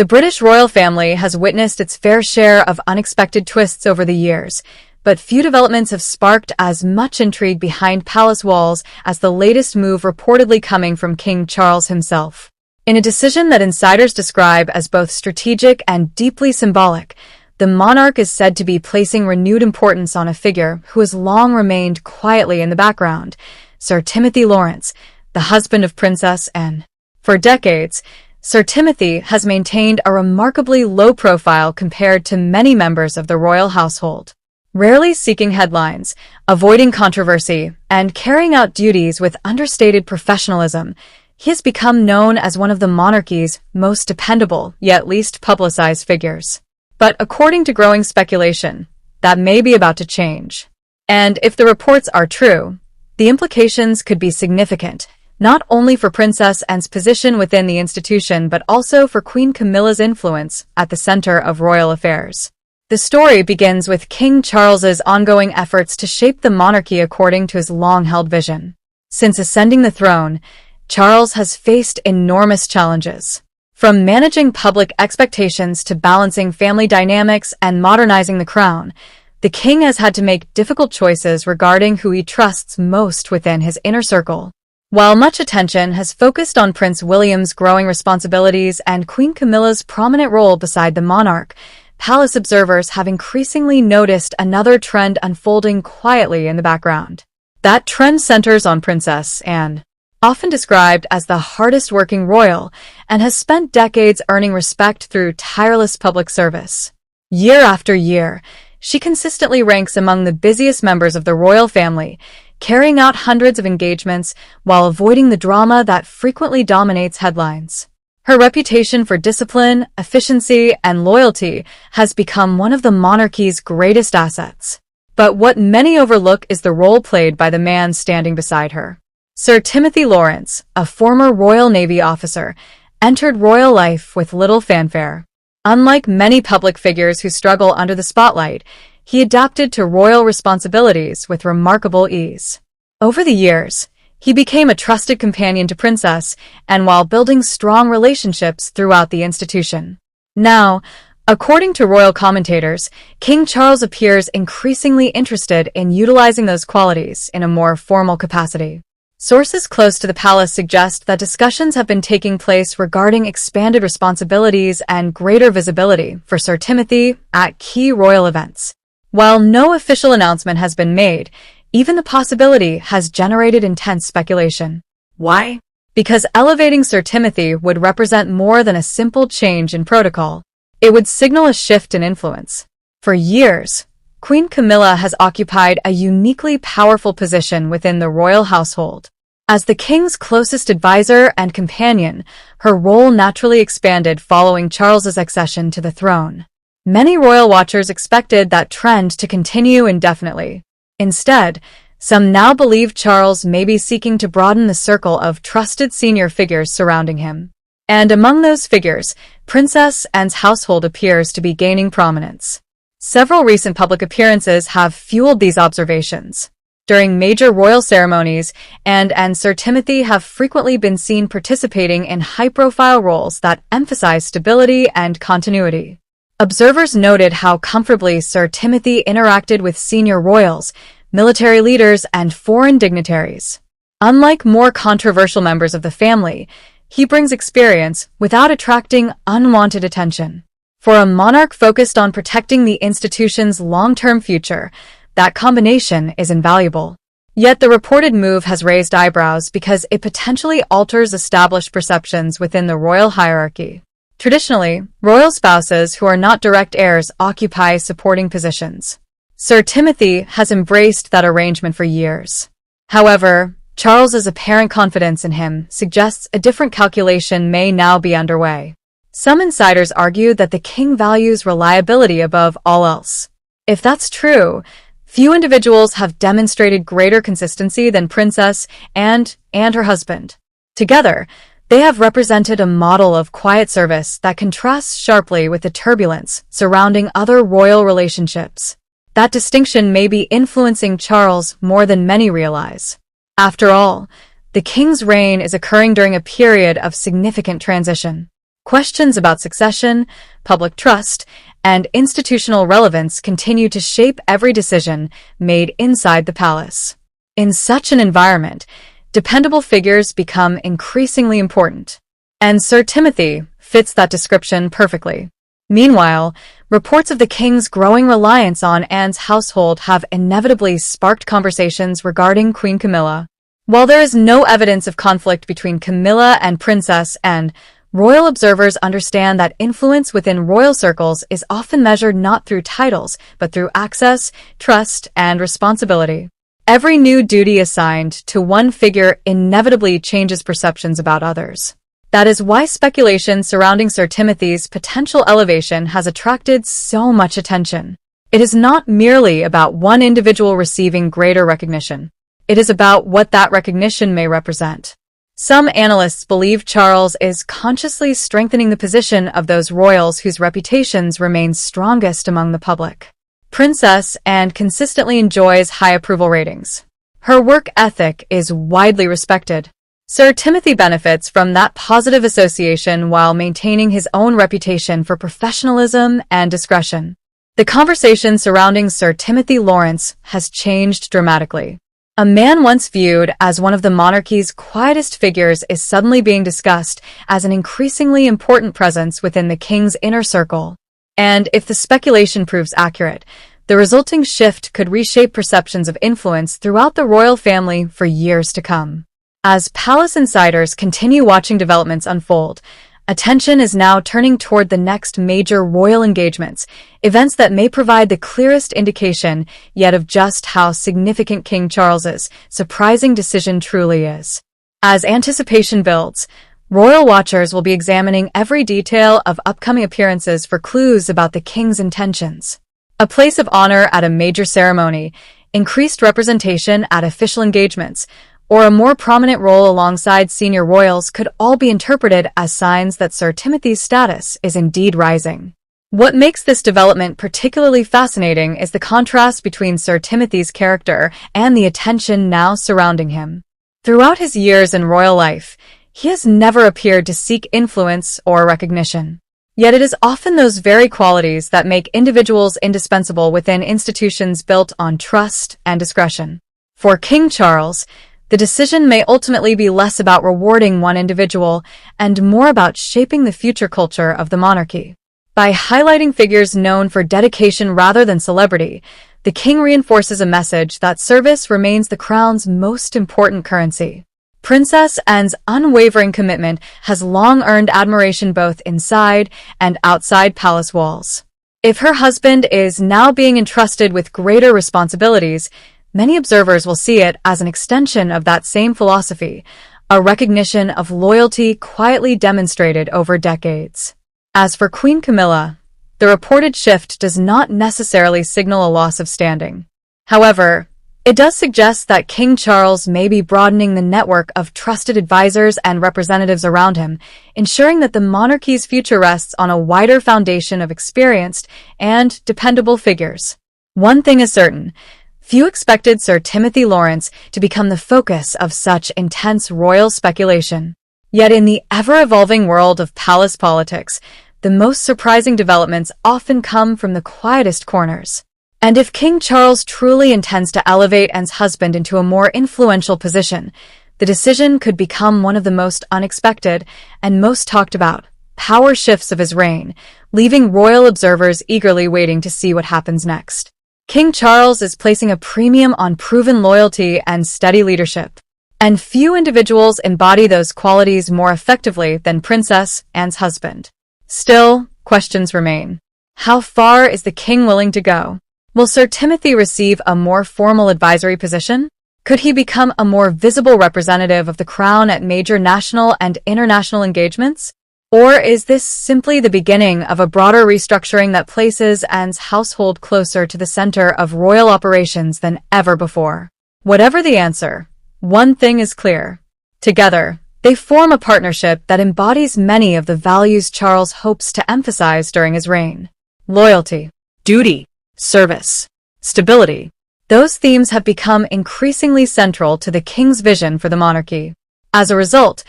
The British royal family has witnessed its fair share of unexpected twists over the years, but few developments have sparked as much intrigue behind palace walls as the latest move reportedly coming from King Charles himself. In a decision that insiders describe as both strategic and deeply symbolic, the monarch is said to be placing renewed importance on a figure who has long remained quietly in the background, Sir Timothy Laurence, the husband of Princess Anne. For decades, Sir Timothy has maintained a remarkably low profile compared to many members of the royal household. Rarely seeking headlines, avoiding controversy, and carrying out duties with understated professionalism, he has become known as one of the monarchy's most dependable yet least publicized figures. But according to growing speculation, that may be about to change. And if the reports are true, the implications could be significant, not only for Princess Anne's position within the institution but also for Queen Camilla's influence at the center of royal affairs. The story begins with King Charles's ongoing efforts to shape the monarchy according to his long-held vision. Since ascending the throne, Charles has faced enormous challenges. From managing public expectations to balancing family dynamics and modernizing the crown, the king has had to make difficult choices regarding who he trusts most within his inner circle. While much attention has focused on Prince William's growing responsibilities and Queen Camilla's prominent role beside the monarch, palace observers have increasingly noticed another trend unfolding quietly in the background. That trend centers on Princess Anne, often described as the hardest-working royal, and has spent decades earning respect through tireless public service. Year after year, she consistently ranks among the busiest members of the royal family, carrying out hundreds of engagements while avoiding the drama that frequently dominates headlines. Her reputation for discipline, efficiency, and loyalty has become one of the monarchy's greatest assets. But what many overlook is the role played by the man standing beside her. Sir Timothy Laurence, a former Royal Navy officer, entered royal life with little fanfare. Unlike many public figures who struggle under the spotlight, he adapted to royal responsibilities with remarkable ease. Over the years, he became a trusted companion to Princess Anne while building strong relationships throughout the institution. Now, according to royal commentators, King Charles appears increasingly interested in utilizing those qualities in a more formal capacity. Sources close to the palace suggest that discussions have been taking place regarding expanded responsibilities and greater visibility for Sir Timothy at key royal events. While no official announcement has been made, even the possibility has generated intense speculation. Why? Because elevating Sir Timothy would represent more than a simple change in protocol. It would signal a shift in influence. For years, Queen Camilla has occupied a uniquely powerful position within the royal household. As the king's closest advisor and companion, her role naturally expanded following Charles's accession to the throne. Many royal watchers expected that trend to continue indefinitely. Instead, some now believe Charles may be seeking to broaden the circle of trusted senior figures surrounding him. And among those figures, Princess Anne's household appears to be gaining prominence. Several recent public appearances have fueled these observations. During major royal ceremonies, Anne and Sir Timothy have frequently been seen participating in high-profile roles that emphasize stability and continuity. Observers noted how comfortably Sir Timothy interacted with senior royals, military leaders, and foreign dignitaries. Unlike more controversial members of the family, he brings experience without attracting unwanted attention. For a monarch focused on protecting the institution's long-term future, that combination is invaluable. Yet the reported move has raised eyebrows because it potentially alters established perceptions within the royal hierarchy. Traditionally, royal spouses who are not direct heirs occupy supporting positions. Sir Timothy has embraced that arrangement for years. However, Charles's apparent confidence in him suggests a different calculation may now be underway. Some insiders argue that the king values reliability above all else. If that's true, few individuals have demonstrated greater consistency than Princess Anne and her husband. Together, they have represented a model of quiet service that contrasts sharply with the turbulence surrounding other royal relationships. That distinction may be influencing Charles more than many realize. After all, the king's reign is occurring during a period of significant transition. Questions about succession, public trust, and institutional relevance continue to shape every decision made inside the palace. In such an environment, dependable figures become increasingly important. And Sir Timothy fits that description perfectly. Meanwhile, reports of the king's growing reliance on Anne's household have inevitably sparked conversations regarding Queen Camilla. While there is no evidence of conflict between Camilla and Princess Anne, royal observers understand that influence within royal circles is often measured not through titles, but through access, trust, and responsibility. Every new duty assigned to one figure inevitably changes perceptions about others. That is why speculation surrounding Sir Timothy's potential elevation has attracted so much attention. It is not merely about one individual receiving greater recognition. It is about what that recognition may represent. Some analysts believe Charles is consciously strengthening the position of those royals whose reputations remain strongest among the public. Princess Anne consistently enjoys high approval ratings. Her work ethic is widely respected. Sir Timothy benefits from that positive association while maintaining his own reputation for professionalism and discretion. The conversation surrounding Sir Timothy Laurence has changed dramatically. A man once viewed as one of the monarchy's quietest figures is suddenly being discussed as an increasingly important presence within the king's inner circle. And if the speculation proves accurate, the resulting shift could reshape perceptions of influence throughout the royal family for years to come. As palace insiders continue watching developments unfold, attention is now turning toward the next major royal engagements, events that may provide the clearest indication yet of just how significant King Charles's surprising decision truly is. As anticipation builds, royal watchers will be examining every detail of upcoming appearances for clues about the king's intentions. A place of honor at a major ceremony, increased representation at official engagements, or a more prominent role alongside senior royals could all be interpreted as signs that Sir Timothy's status is indeed rising. What makes this development particularly fascinating is the contrast between Sir Timothy's character and the attention now surrounding him. Throughout his years in royal life, he has never appeared to seek influence or recognition. Yet it is often those very qualities that make individuals indispensable within institutions built on trust and discretion. For King Charles, the decision may ultimately be less about rewarding one individual and more about shaping the future culture of the monarchy. By highlighting figures known for dedication rather than celebrity, the king reinforces a message that service remains the crown's most important currency. Princess Anne's unwavering commitment has long earned admiration both inside and outside palace walls. If her husband is now being entrusted with greater responsibilities, many observers will see it as an extension of that same philosophy, a recognition of loyalty quietly demonstrated over decades. As for Queen Camilla, the reported shift does not necessarily signal a loss of standing. However, it does suggest that King Charles may be broadening the network of trusted advisors and representatives around him, ensuring that the monarchy's future rests on a wider foundation of experienced and dependable figures. One thing is certain: few expected Sir Timothy Laurence to become the focus of such intense royal speculation. Yet in the ever-evolving world of palace politics, the most surprising developments often come from the quietest corners. And if King Charles truly intends to elevate Anne's husband into a more influential position, the decision could become one of the most unexpected and most talked about power shifts of his reign, leaving royal observers eagerly waiting to see what happens next. King Charles is placing a premium on proven loyalty and steady leadership, and few individuals embody those qualities more effectively than Princess Anne's husband. Still, questions remain. How far is the king willing to go? Will Sir Timothy receive a more formal advisory position? Could he become a more visible representative of the crown at major national and international engagements? Or is this simply the beginning of a broader restructuring that places Anne's household closer to the center of royal operations than ever before? Whatever the answer, one thing is clear. Together, they form a partnership that embodies many of the values Charles hopes to emphasize during his reign: loyalty, duty, service, stability. Those themes have become increasingly central to the king's vision for the monarchy. As a result,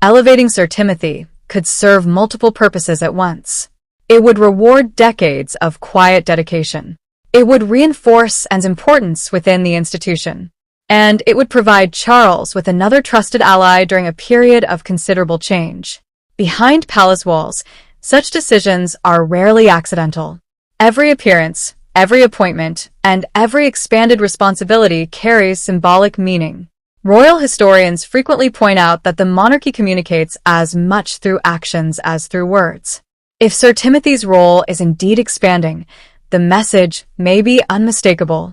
elevating Sir Timothy, could serve multiple purposes at once. It would reward decades of quiet dedication. It would reinforce Anne's importance within the institution. And it would provide Charles with another trusted ally during a period of considerable change. Behind palace walls, such decisions are rarely accidental. Every appearance, every appointment, and every expanded responsibility carries symbolic meaning. Royal historians frequently point out that the monarchy communicates as much through actions as through words. If Sir Timothy's role is indeed expanding, the message may be unmistakable.